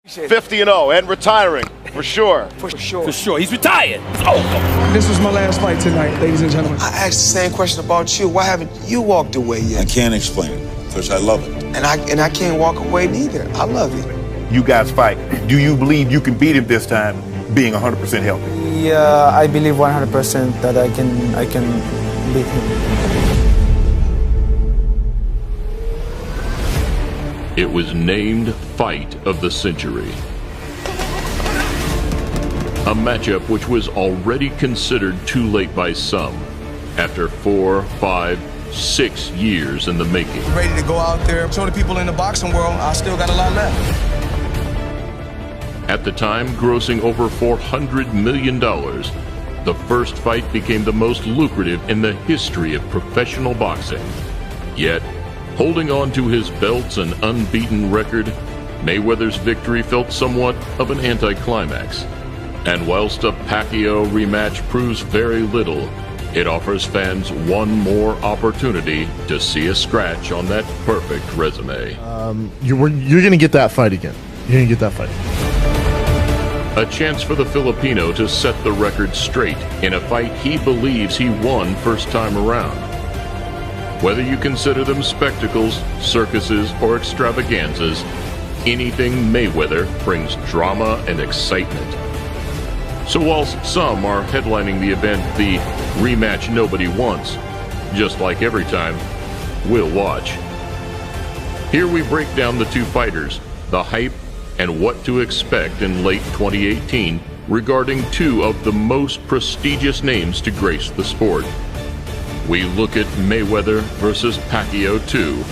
50-0 and retiring, for sure. For sure. For sure. He's retired. It's over. This was my last fight tonight, ladies and gentlemen. I asked the same question about you. Why haven't you walked away yet? I can't explain it, because I love it. And I can't walk away neither. I love it. You guys fight. Do you believe you can beat him this time, being 100% healthy? Yeah, I believe 100% that I can beat him. It was named Fight of the Century. A matchup which was already considered too late by some, after 4, 5, 6 years in the making. Ready to go out there, show the people in the boxing world I still got a lot left. At the time, grossing over $400 million, the first fight became the most lucrative in the history of professional boxing. Yet, holding on to his belts and unbeaten record, Mayweather's victory felt somewhat of an anticlimax. And whilst a Pacquiao rematch proves very little, it offers fans one more opportunity to see a scratch on that perfect resume. You're going to get that fight again. You're going to get that fight. A chance for the Filipino to set the record straight in a fight he believes he won first time around. Whether you consider them spectacles, circuses, or extravaganzas, anything Mayweather brings drama and excitement. So whilst some are headlining the event the rematch nobody wants, just like every time, we'll watch. Here we break down the two fighters, the hype, and what to expect in late 2018 regarding two of the most prestigious names to grace the sport. We look at Mayweather versus Pacquiao 2,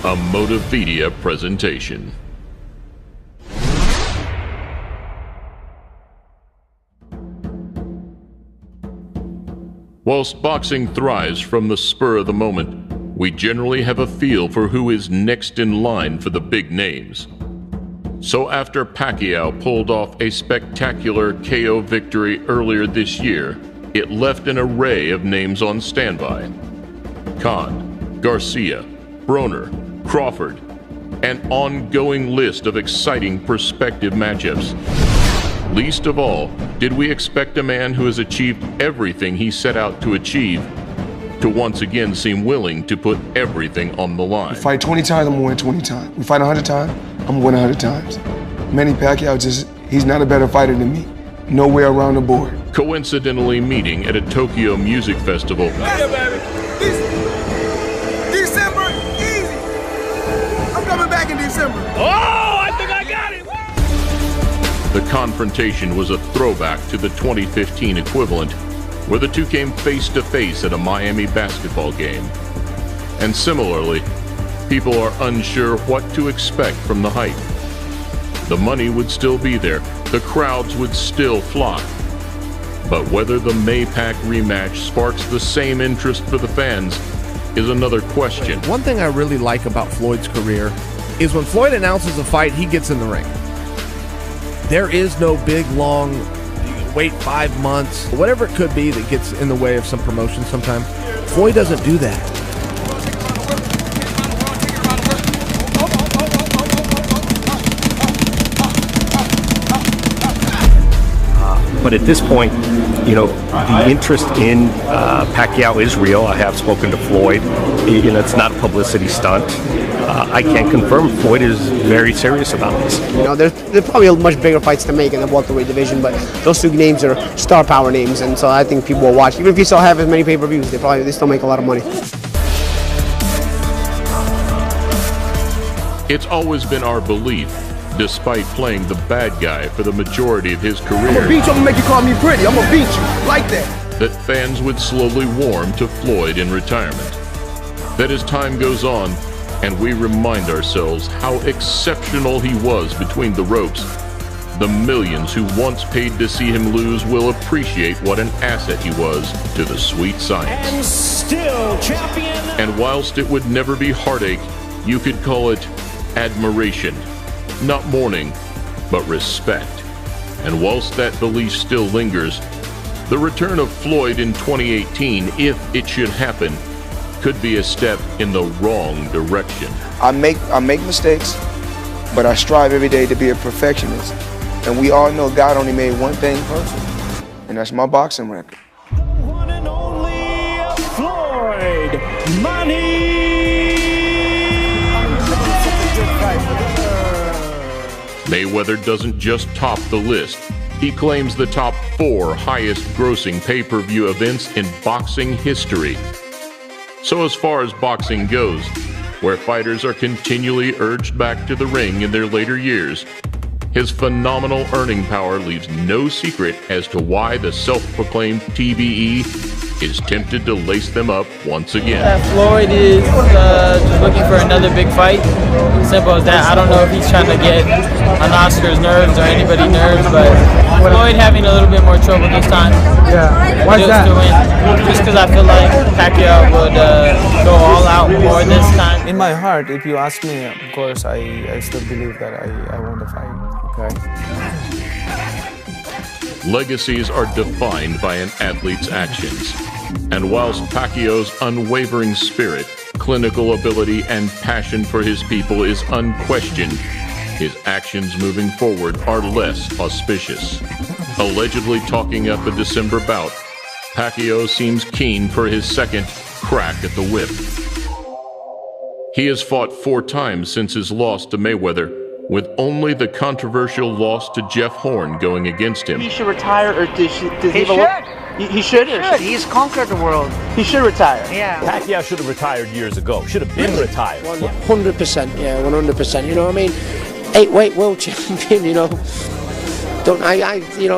a Motivedia presentation. Whilst boxing thrives from the spur of the moment, we generally have a feel for who is next in line for the big names. So after Pacquiao pulled off a spectacular KO victory earlier this year, it left an array of names on standby. Khan, Garcia, Broner, Crawford, an ongoing list of exciting prospective matchups. Least of all, did we expect a man who has achieved everything he set out to achieve to once again seem willing to put everything on the line. We fight 20 times, I'm gonna win 20 times. We fight 100 times, I'm gonna win 100 times. Manny Pacquiao he's not a better fighter than me. Nowhere around the board. Coincidentally meeting at a Tokyo music festival. Hey, baby. December, easy. I'm coming back in December. Oh, I think I got it. The confrontation was a throwback to the 2015 equivalent, where the two came face to face at a Miami basketball game. And similarly, people are unsure what to expect from the hype. The money would still be there, the crowds would still flock. But whether the Maypac rematch sparks the same interest for the fans is another question. One thing I really like about Floyd's career is when Floyd announces a fight, he gets in the ring. There is no big, long, wait 5 months, whatever it could be that gets in the way of some promotion sometimes. Floyd doesn't do that. But at this point, you know, the interest in Pacquiao is real. I have spoken to Floyd. You know, it's not a publicity stunt. I can't confirm Floyd is very serious about this. You know, there's probably much bigger fights to make in the welterweight division, but those two names are star power names, and so I think people will watch. Even if you still have as many pay-per-views, they still make a lot of money. It's always been our belief, despite playing the bad guy for the majority of his career, I'm gonna beat you, I'm gonna make you call me pretty. I'm gonna beat you, like that. That fans would slowly warm to Floyd in retirement. That as time goes on, and we remind ourselves how exceptional he was between the ropes, the millions who once paid to see him lose will appreciate what an asset he was to the sweet science. And still champion. And whilst it would never be heartache, you could call it admiration. Not mourning, but respect. And whilst that belief still lingers, the return of Floyd in 2018, if it should happen, could be a step in the wrong direction. I make mistakes. but I strive every day to be a perfectionist. And we all know God only made one thing perfect, and that's my boxing record. One and only Floyd Manny. Mayweather doesn't just top the list. He claims the top 4 highest grossing pay-per-view events in boxing history. So as far as boxing goes, where fighters are continually urged back to the ring in their later years, his phenomenal earning power leaves no secret as to why the self-proclaimed TBE is tempted to lace them up once again. Floyd is just looking for another big fight. Simple as that. I don't know if he's trying to get on Oscar's nerves or anybody's nerves, but Floyd having a little bit more trouble this time. Yeah. Why's that? To win. Just because I feel like Pacquiao would go all out more this time. In my heart, if you ask me, of course, I still believe that I won the fight. Okay. Legacies are defined by an athlete's actions. And whilst Pacquiao's unwavering spirit, clinical ability, and passion for his people is unquestioned, his actions moving forward are less auspicious. Allegedly talking up a December bout, Pacquiao seems keen for his second crack at the whip. He has fought 4 times since his loss to Mayweather, with only the controversial loss to Jeff Horn going against him. He should retire, or does he should? He should? He's conquered the world. He should retire. Yeah. Pacquiao should have retired years ago. Should have been retired. 100%, yeah, 100%. You know what I mean? 8-weight world champion, you know.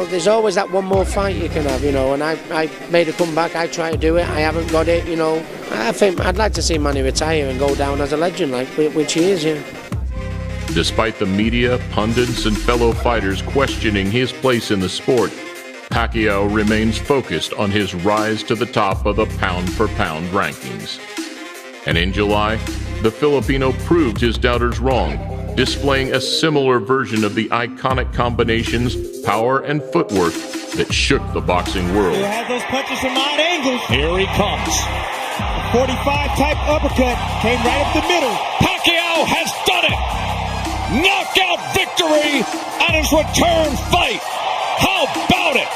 There's always that one more fight you can have, you know, and I made a comeback, I try to do it, I haven't got it, you know. I think I'd like to see Manny retire and go down as a legend, like, which he is, yeah. Despite the media, pundits, and fellow fighters questioning his place in the sport, Pacquiao remains focused on his rise to the top of the pound-for-pound rankings. And in July, the Filipino proved his doubters wrong, displaying a similar version of the iconic combinations, power, and footwork that shook the boxing world. He had those punches from odd angles. Here he comes. A 45-type uppercut came right up the middle. Pacquiao has done it! Knockout victory on his return fight. How about it?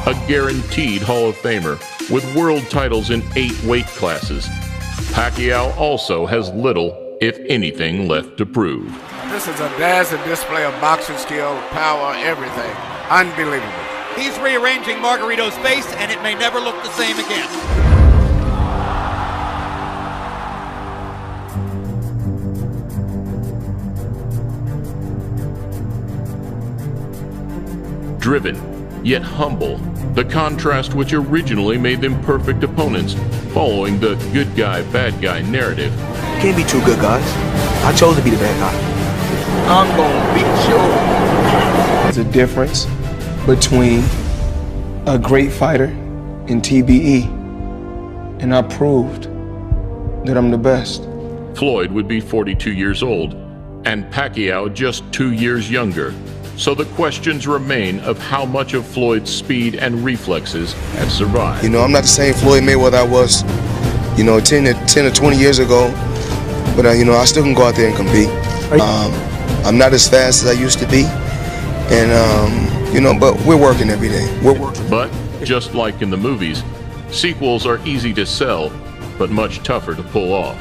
A guaranteed Hall of Famer with world titles in 8 weight classes, Pacquiao also has little, if anything, left to prove. This is a dazzling display of boxing skill, power, everything. Unbelievable. He's rearranging Margarito's face, and it may never look the same again. Driven, yet humble, the contrast which originally made them perfect opponents, following the good guy, bad guy narrative. Can't be 2 good guys. I chose to be the bad guy. I'm gonna beat you. There's a difference between a great fighter and TBE, and I proved that I'm the best. Floyd would be 42 years old, and Pacquiao just 2 years younger. So the questions remain of how much of Floyd's speed and reflexes have survived. You know, I'm not the same Floyd Mayweather I was, 10 or 20 years ago, but I still can go out there and compete. I'm not as fast as I used to be, and but we're working every day. We're working. But just like in the movies, sequels are easy to sell, but much tougher to pull off.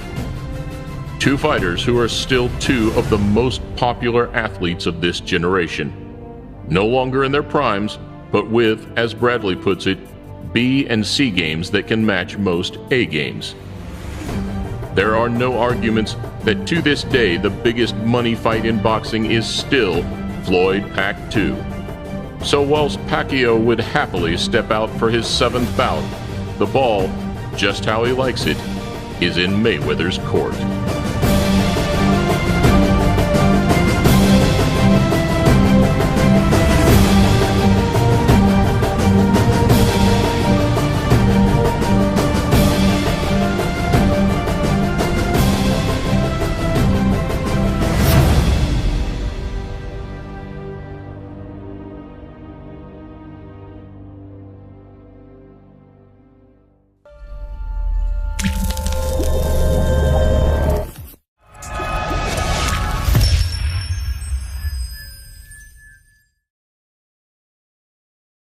2 fighters who are still 2 of the most popular athletes of this generation. No longer in their primes, but with, as Bradley puts it, B and C games that can match most A games. There are no arguments that to this day the biggest money fight in boxing is still Floyd-Pac 2. So whilst Pacquiao would happily step out for his 7th bout, the ball, just how he likes it, is in Mayweather's court.